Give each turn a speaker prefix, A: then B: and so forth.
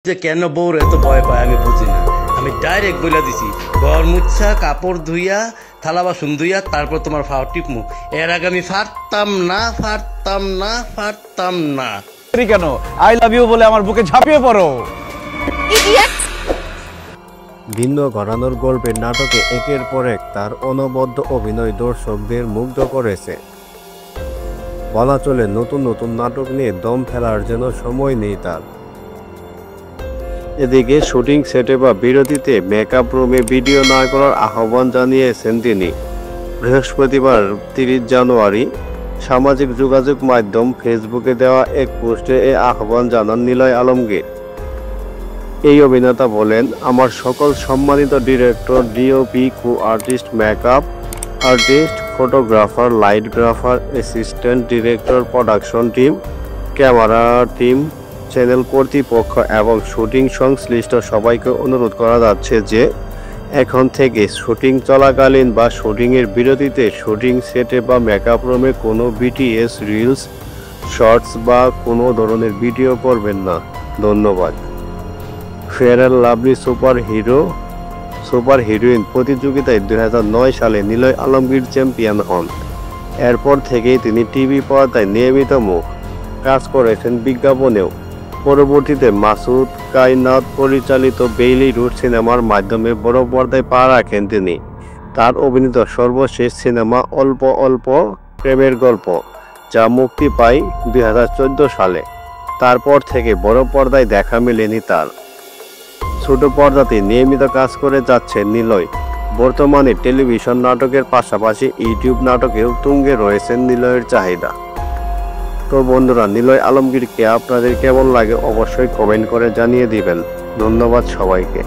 A: যে কেন বউর এত ভয় পায় আমি বুঝি না। আমি ডাইরেক্ট বলে দিছি ঘর মুচ্ছা কাপড় ধুইয়া থালা বাসন ধুইয়া তারপর তোমার ফাও টিপমু। এর আগে আমি ফারতাম না।
B: কেন আই লাভ ইউ বলে আমার বুকে ঝাঁপিয়ে পড়ো।
C: ভিন্ন ঘরানোর গল্পের নাটকে একের পর এক তার অনবদ্য অভিনয় দর্শকদের মুগ্ধ করেছে। বলা চলে নতুন নতুন নাটক নিয়ে দম ফেলার জন্য সময় নেই তার। এদিকে শুটিং সেটে বা বিরতিতে মেকআপ রুমে ভিডিও না করার আহ্বান জানিয়েছেন তিনি। বৃহস্পতিবার 30 জানুয়ারি সামাজিক যোগাযোগ মাধ্যম ফেসবুকে দেওয়া এক পোস্টে এই আহ্বান জানান নিলয় আলমগীর। এই অভিনেতা বলেন, আমার সকল সম্মানিত director, DOP, co artist, makeup artist, photographer, লাইটগ্রাফার, assistant director, production team, camera team, channel কর্তৃপক্ষ এবং শুটিং সংশ্লিষ্ট সবাইকে অনুরোধ করা যাচ্ছে যে এখন থেকে শুটিং চলাকালীন বা শুটিংয়ের বিরতিতে শুটিং সেটে বা মেকআপ রুমে কোনো বিটিএস, রিলস, শর্টস বা কোনো ধরনের ভিডিও করবেন না। ধন্যবাদ। Fair and lovely super heroine প্রতিযোগিতায় 2009 সালে নিলয় আলমগীর চ্যাম্পিয়ন হন। এরপর থেকেই তিনি টিভি পর্দায় নিয়মিত কাজ করেছেন, বিজ্ঞাপনেও। পরবর্তীতে মাসুদ কায়নাত পরিচালিত বেইলি রুট সিনেমার মাধ্যমে বড় পর্দায় পা রাখেন তিনি। তার অভিনীত সর্বশেষ সিনেমা অল্প অল্প প্রেমের গল্প, যা মুক্তি পায় 2014 সালে। তারপর থেকে বড় পর্দায় দেখা মেলেনি তার। ছোট পর্দাতে নিয়মিত কাজ করে যাচ্ছেন নিলয়। বর্তমানে টেলিভিশন নাটকের পাশাপাশি ইউটিউব নাটকেও তুঙ্গে রয়েছেন নিলয়ের চাহিদা। তো বন্ধুরা, নিলয় আলমগীরকে আপনাদের কেমন লাগে অবশ্যই কমেন্ট করে জানিয়ে দিবেন। ধন্যবাদ সবাইকে।